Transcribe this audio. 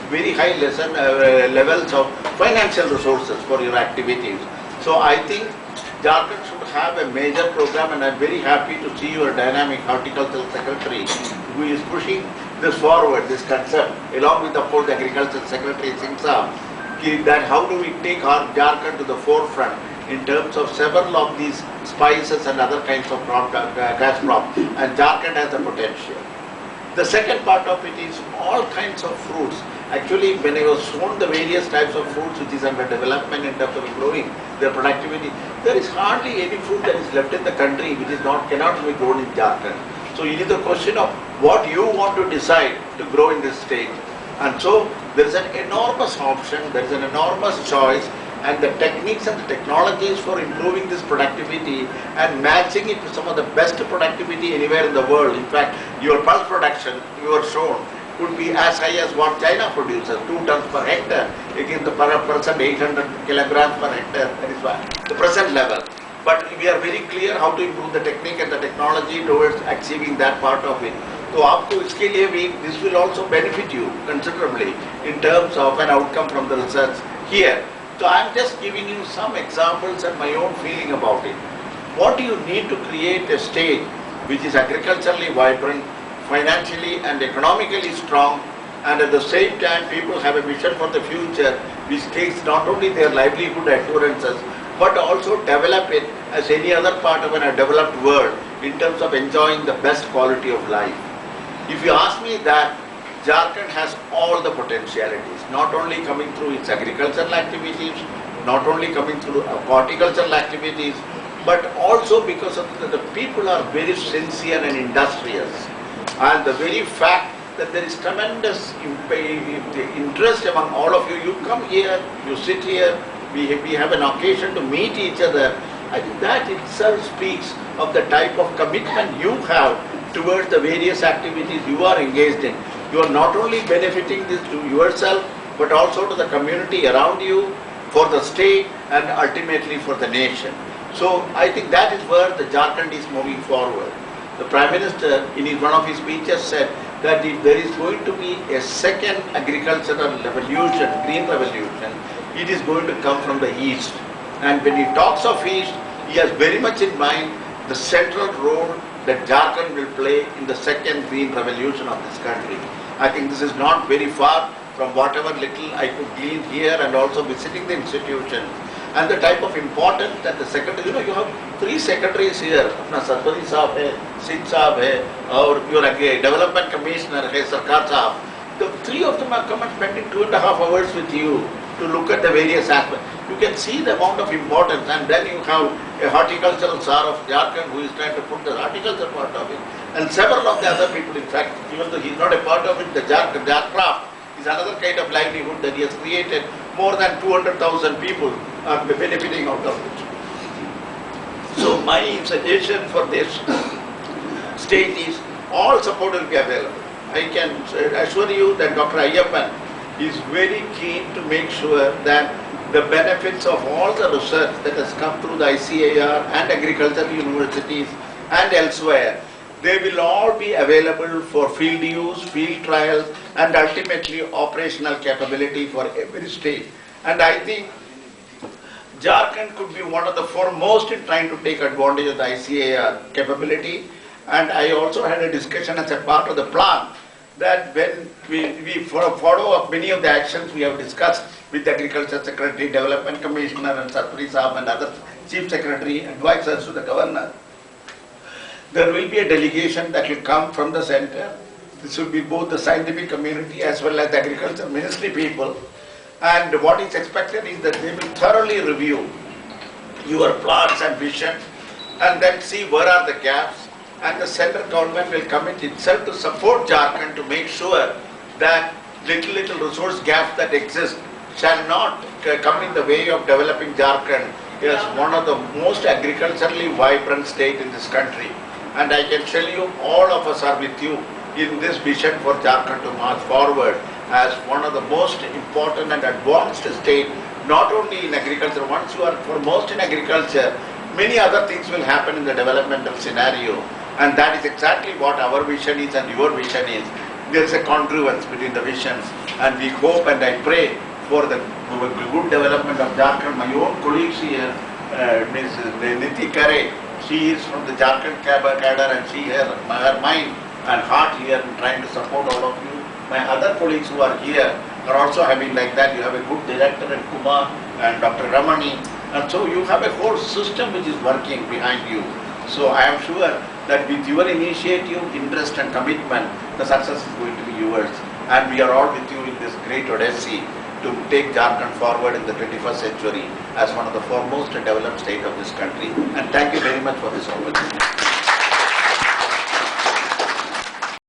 very high levels of financial resources for your activities. So I think Jharkhand should have a major program, and I'm very happy to see your dynamic horticultural secretary who is pushing this forward, this concept, along with of course the agricultural secretary Singh, that how do we take our Jharkhand to the forefront in terms of several of these spices and other kinds of cash crop, and Jharkhand has the potential. The second part of it is all kinds of fruits. Actually, when I was shown the various types of fruits which is under development in terms of growing their productivity, there is hardly any fruit that is left in the country which is cannot be grown in Jharkhand. So it is a question of what you want to decide to grow in this state. And so there is an enormous option, there is an enormous choice, and the techniques and the technologies for improving this productivity and matching it to some of the best productivity anywhere in the world. In fact, your pulse production, you are shown, could be as high as what China produces, 2 tons per hectare, against the per person 800 kilograms per hectare, that is why the present level. But we are very clear how to improve the technique and the technology towards achieving that part of it. So आपको इसके लिए भी this will also benefit you considerably in terms of an outcome from the research here. So I am just giving you some examples and my own feeling about it. What do you need to create a state which is agriculturally vibrant, financially and economically strong, and at the same time people have a vision for the future which takes not only their livelihood assurances but also develop it as any other part of a developed world in terms of enjoying the best quality of life. If you ask me that, Jharkhand has all the potentialities, not only coming through its agricultural activities, not only coming through horticultural activities, but also because of the people are very sincere and industrious. And the very fact that there is tremendous interest among all of you, you come here, you sit here, we have an occasion to meet each other. I think that itself speaks of the type of commitment you have towards the various activities you are engaged in. You are not only benefiting this to yourself, but also to the community around you, for the state, and ultimately for the nation. So I think that is where the Jharkhand is moving forward. The Prime Minister, in one of his speeches, said that if there is going to be a second agricultural revolution, green revolution, it is going to come from the East. And when he talks of East, he has very much in mind the central role that Jharkhand will play in the second green revolution of this country. I think this is not very far from whatever little I could glean here and also visiting the institution. And the type of importance that the secretary, you have 3 secretaries here, Apna Sarpani Saab hai, Singh Saab hai, or your Development Commissioner hai, Sarkar Saab. The 3 of them have come and spending 2.5 hours with you to look at the various aspects. You can see the amount of importance, and then you have a horticultural Tsar of Jharkhand who is trying to put the horticulture part of it, and several of the other people, in fact, even though he is not a part of it, the Jharcraft is another kind of livelihood that he has created. More than 200,000 people are benefiting out of it. So my suggestion for this state is all support will be available. I can assure you that Dr. Ayyappan is very keen to make sure that the benefits of all the research that has come through the ICAR and agricultural universities and elsewhere, they will all be available for field use, field trials, and ultimately operational capability for every state. And I think Jharkhand could be one of the foremost in trying to take advantage of the ICAR capability. And I also had a discussion as a part of the plan that when we follow up many of the actions we have discussed with the Agriculture Secretary, Development Commissioner and Sarpani Saab and other Chief Secretary, advisors to the Governor, there will be a delegation that will come from the center. This will be both the scientific community as well as the Agriculture Ministry people. And what is expected is that they will thoroughly review your plans and vision and then see where are the gaps. And the central government will commit itself to support Jharkhand to make sure that little resource gaps that exist shall not come in the way of developing Jharkhand as one of the most agriculturally vibrant state in this country. And I can tell you, all of us are with you in this vision for Jharkhand to march forward as one of the most important and advanced state, not only in agriculture. Once you are foremost in agriculture, many other things will happen in the developmental scenario. And that is exactly what our vision is and your vision is. there is a congruence between the visions, and we hope and I pray for the good development of Jharkhand. My own colleagues here, Ms. Niti Kare, she is from the Jharkhand cadre and she has her mind and heart here in trying to support all of you. My other colleagues who are here are also having like that. You have a good director and Kumar and Dr. Ramani, and so you have a whole system which is working behind you. So I am sure that with your initiative, interest and commitment, the success is going to be yours. And we are all with you in this great odyssey to take Jharkhand forward in the 21st century as one of the foremost developed state of this country. And thank you very much for this opportunity.